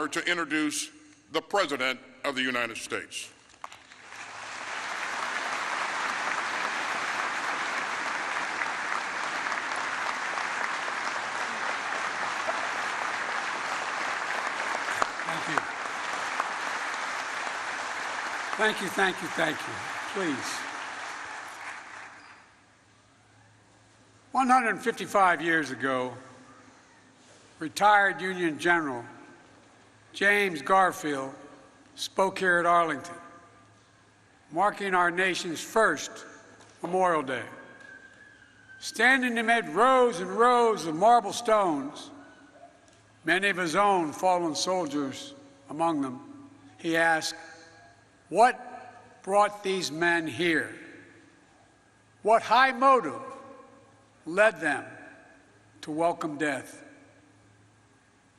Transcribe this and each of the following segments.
honor to introduce the President of the United States. Thank you. Thank you, thank you, thank you. Please. 155 years ago, retired Union General James Garfield spoke here at Arlington, marking our nation's first Memorial Day. Standing amid rows and rows of marble stones, many of his own fallen soldiers among them, he asked, "What brought these men here? What high motive led them to welcome death?"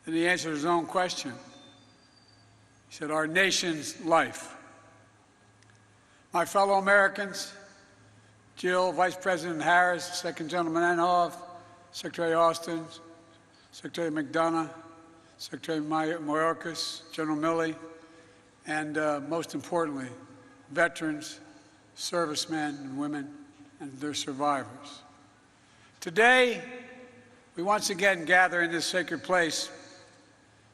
And he answered his own question. He said, "Our nation's life." My fellow Americans, Jill, Vice President Harris, Second Gentleman Inhofe, Secretary Austin, Secretary McDonough, Secretary Mayorkas, General Milley, and most importantly, veterans, servicemen and women, and their survivors. Today, we once again gather in this sacred place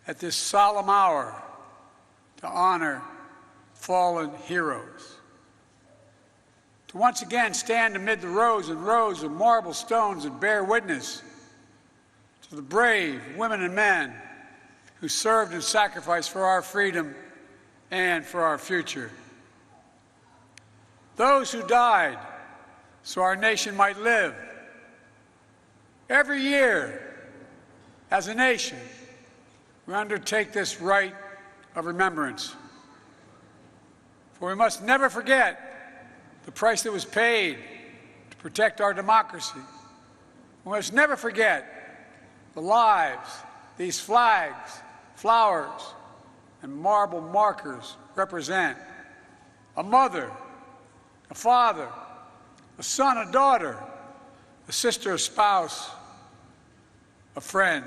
at this solemn hour to honor fallen heroes. To once again stand amid the rows and rows of marble stones that bear witness to the brave women and men who served and sacrificed for our freedom and for our future. Those who died so our nation might live. Every year, as a nation, we undertake this rite of remembrance. For we must never forget the price that was paid to protect our democracy. We must never forget the lives these flags, flowers, and marble markers represent. A mother, a father, a son, a daughter, a sister, a spouse, a friend,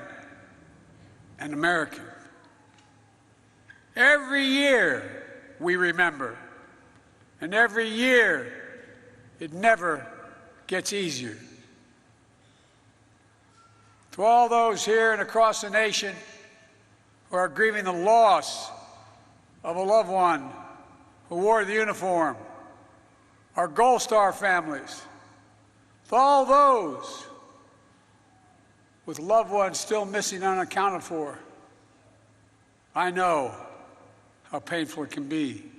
an American. Every year we remember, and every year it never gets easier. To all those here and across the nation who are grieving the loss of a loved one who wore the uniform, our Gold Star families, to all those with loved ones still missing and unaccounted for, I know how painful it can be,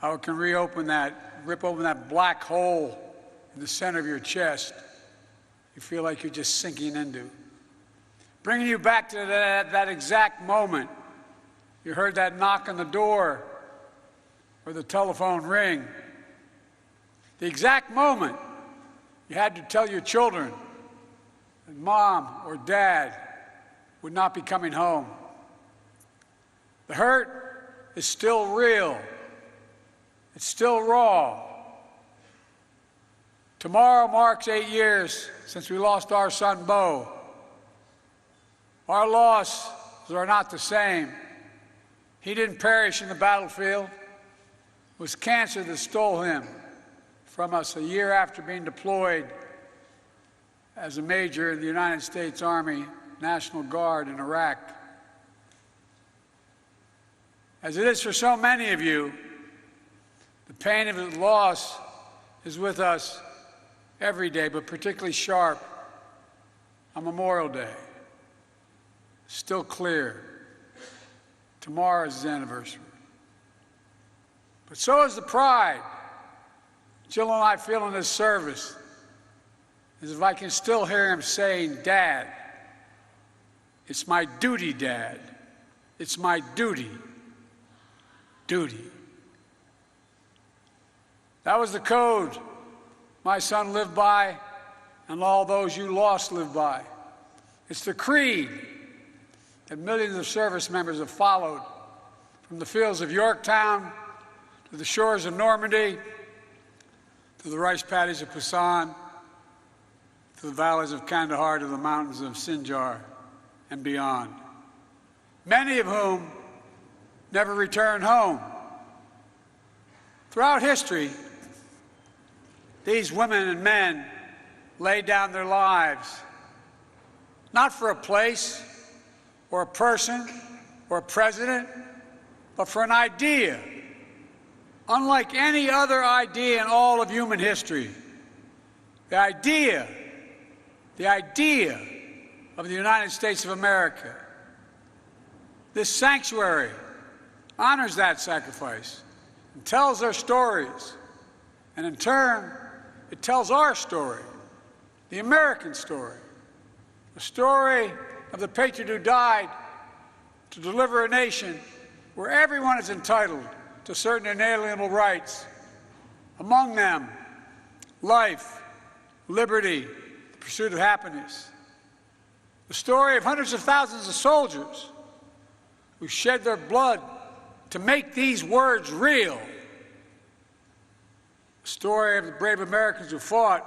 how it can rip open that black hole in the center of your chest you feel like you're just sinking into. Bringing you back to that exact moment you heard that knock on the door or the telephone ring. The exact moment you had to tell your children that mom or dad would not be coming home. The hurt is still real. It's still raw. Tomorrow marks 8 years since we lost our son, Bo. Our losses are not the same. He didn't perish in the battlefield. It was cancer that stole him from us a year after being deployed as a major in the United States Army National Guard in Iraq. As it is for so many of you, the pain of his loss is with us every day, but particularly sharp on Memorial Day. Still clear. Tomorrow is his anniversary. But so is the pride Jill and I feel in this service, as if I can still hear him saying, "Dad, it's my duty, Dad. It's my duty. Duty." That was the code my son lived by, and all those you lost lived by. It's the creed that millions of service members have followed from the fields of Yorktown to the shores of Normandy, to the rice paddies of Pusan, to the valleys of Kandahar, to the mountains of Sinjar and beyond. many of whom never returned home. Throughout history, these women and men laid down their lives, not for a place or a person or a president, but for an idea, unlike any other idea in all of human history. The idea of the United States of America. This sanctuary honors that sacrifice and tells their stories, and in turn, it tells our story, the American story, the story of the patriot who died to deliver a nation where everyone is entitled to certain inalienable rights, among them life, liberty, the pursuit of happiness. The story of hundreds of thousands of soldiers who shed their blood to make these words real. The story of the brave Americans who fought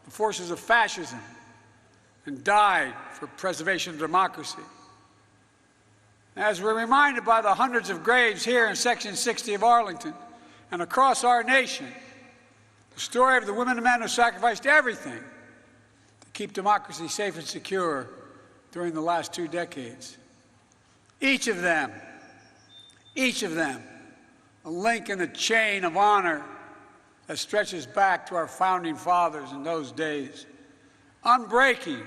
the forces of fascism and died for preservation of democracy. As we're reminded by the hundreds of graves here in Section 60 of Arlington and across our nation, the story of the women and men who sacrificed everything to keep democracy safe and secure during the last 2 decades. Each of them, a link in the chain of honor that stretches back to our founding fathers in those days. Unbreaking,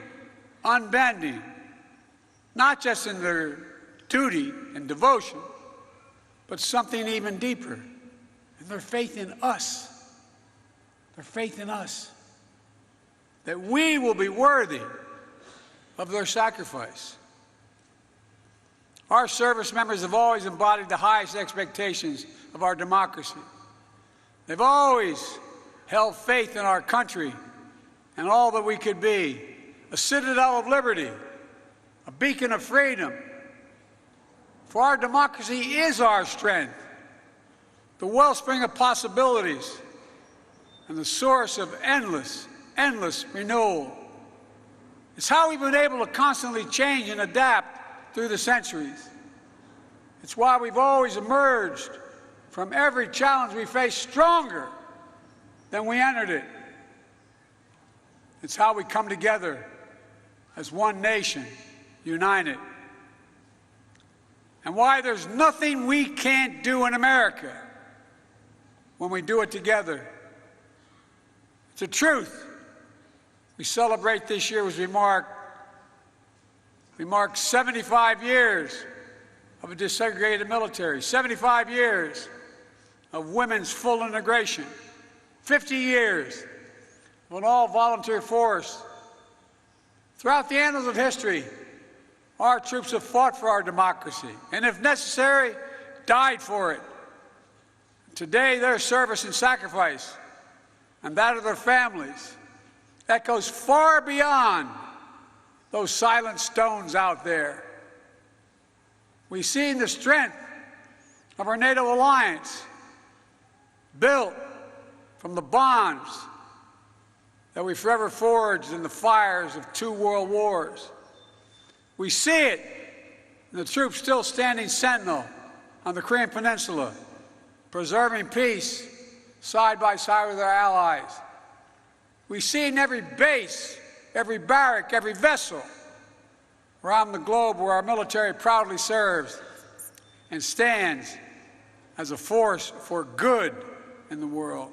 unbending, not just in their duty and devotion, but something even deeper, in their faith in us. Their faith in us, that we will be worthy of their sacrifice. Our service members have always embodied the highest expectations of our democracy. They've always held faith in our country and all that we could be, a citadel of liberty, a beacon of freedom. For our democracy is our strength, the wellspring of possibilities, and the source of endless renewal. It's how we've been able to constantly change and adapt through the centuries. It's why we've always emerged from every challenge we face stronger than we entered it. It's how we come together as one nation, united. And why there's nothing we can't do in America when we do it together. It's a truth. We celebrate this year as we mark 75 years of a desegregated military, 75 years of women's full integration, 50 years of an all-volunteer force. Throughout the annals of history, our troops have fought for our democracy, and if necessary, died for it. Today, their service and sacrifice, and that of their families, that goes far beyond those silent stones out there. We've seen the strength of our NATO alliance, built from the bonds that we forever forged in the fires of 2 world wars. We see it in the troops still standing sentinel on the Korean Peninsula, preserving peace side by side with our allies. We see in every base, every barrack, every vessel around the globe where our military proudly serves and stands as a force for good in the world.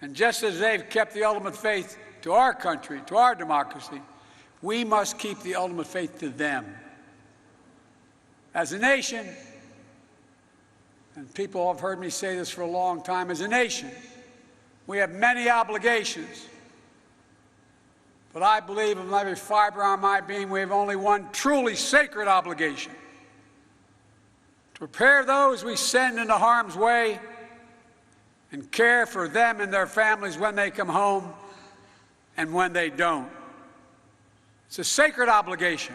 And just as they've kept the ultimate faith to our country, to our democracy, we must keep the ultimate faith to them. As a nation, and people have heard me say this for a long time, as a nation, we have many obligations. But I believe in every fiber of my being, we have only one truly sacred obligation: to prepare those we send into harm's way and care for them and their families when they come home and when they don't. It's a sacred obligation,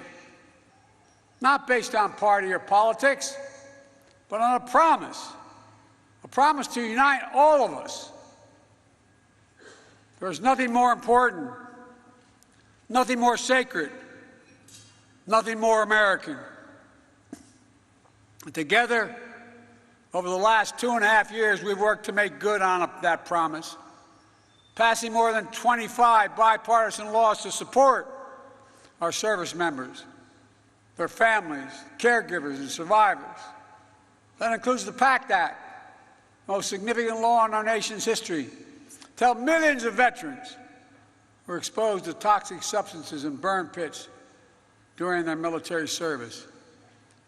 not based on party or politics, but on a promise to unite all of us. There's nothing more important, nothing more sacred nothing more American. Together, over the last 2.5 years, we've worked to make good on that promise, passing more than 25 bipartisan laws to support our service members, their families, caregivers, and survivors. That includes the PACT Act, the most significant law in our nation's history, to help millions of veterans who were exposed to toxic substances in burn pits during their military service.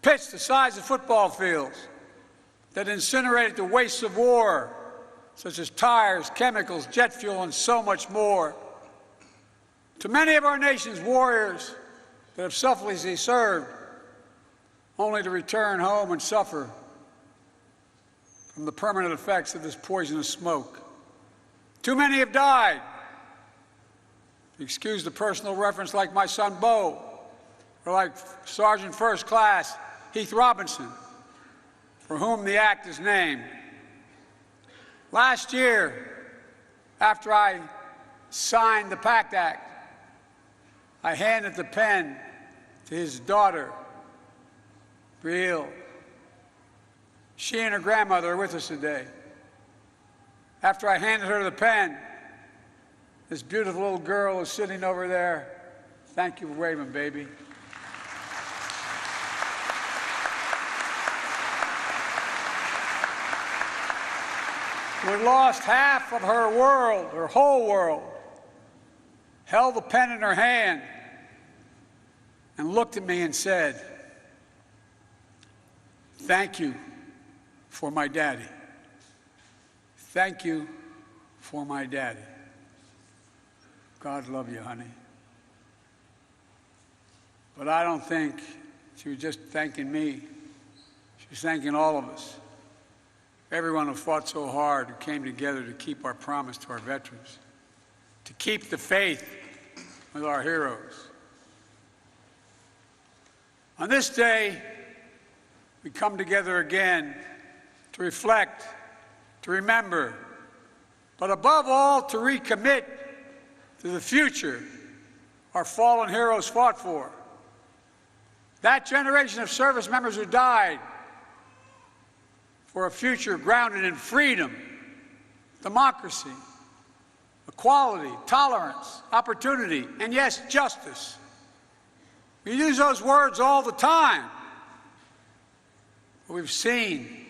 Pits the size of football fields that incinerated the wastes of war, such as tires, chemicals, jet fuel, and so much more. To many of our nation's warriors that have selflessly served, only to return home and suffer from the permanent effects of this poisonous smoke. Too many have died. Excuse the personal reference, like my son Bo, or like Sergeant First Class Heath Robinson, for whom the act is named. Last year, after I signed the PACT Act, I handed the pen to his daughter, Brielle. She and her grandmother are with us today. After I handed her the pen, this beautiful little girl is sitting over there. Thank you for waving, baby. We lost half of her world, her whole world, held the pen in her hand, and looked at me and said, "Thank you for my daddy. Thank you for my daddy." God love you, honey. But I don't think she was just thanking me. She was thanking all of us. Everyone who fought so hard, who came together to keep our promise to our veterans, to keep the faith with our heroes. On this day, we come together again to reflect, to remember, but above all, to recommit to the future our fallen heroes fought for. That generation of service members who died for a future grounded in freedom, democracy, equality, tolerance, opportunity, and yes, justice. We use those words all the time. But we've seen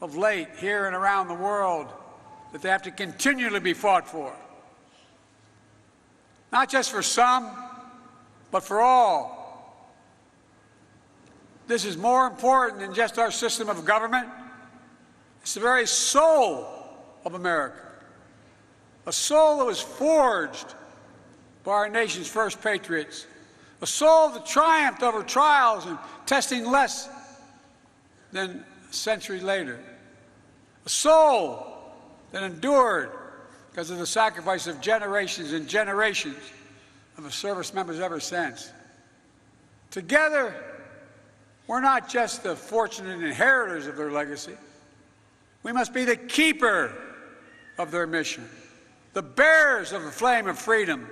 of late, here and around the world, that they have to continually be fought for. Not just for some, but for all. This is more important than just our system of government. It's the very soul of America, a soul that was forged by our nation's first patriots, a soul that triumphed over trials and testing less than a century later, a soul that endured because of the sacrifice of generations and generations of service members ever since. Together, we're not just the fortunate inheritors of their legacy. We must be the keeper of their mission, the bearers of the flame of freedom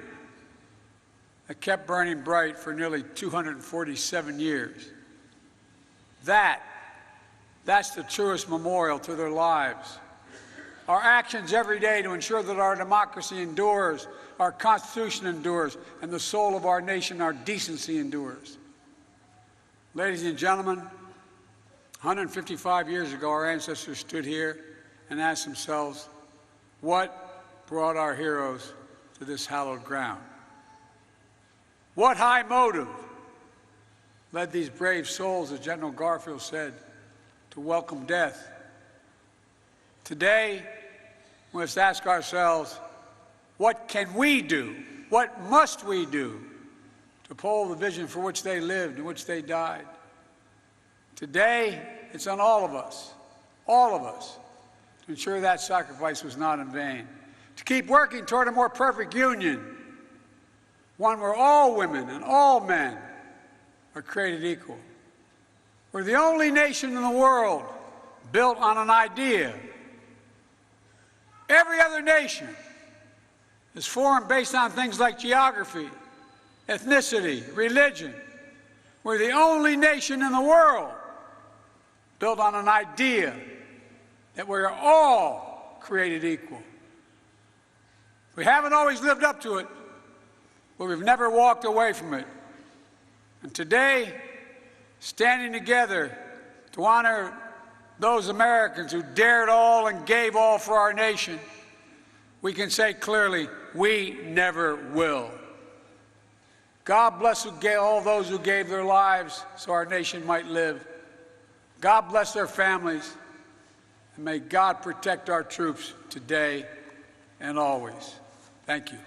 that kept burning bright for nearly 247 years. That's the truest memorial to their lives. Our actions every day to ensure that our democracy endures, our Constitution endures, and the soul of our nation, our decency, endures. Ladies and gentlemen, 155 years ago, our ancestors stood here and asked themselves, what brought our heroes to this hallowed ground? What high motive led these brave souls, as General Garfield said, to welcome death? Today, we must ask ourselves, what can we do? What must we do to uphold the vision for which they lived and which they died? Today, it's on all of us, to ensure that sacrifice was not in vain, to keep working toward a more perfect union, one where all women and all men are created equal. We're the only nation in the world built on an idea. Every other nation is formed based on things like geography, ethnicity, religion, We're the only nation in the world built on an idea that we're all created equal. We haven't always lived up to it, but we've never walked away from it. And today, standing together to honor those Americans who dared all and gave all for our nation, we can say clearly, we never will. God bless all those who gave their lives so our nation might live. God bless their families, and may God protect our troops today and always. Thank you.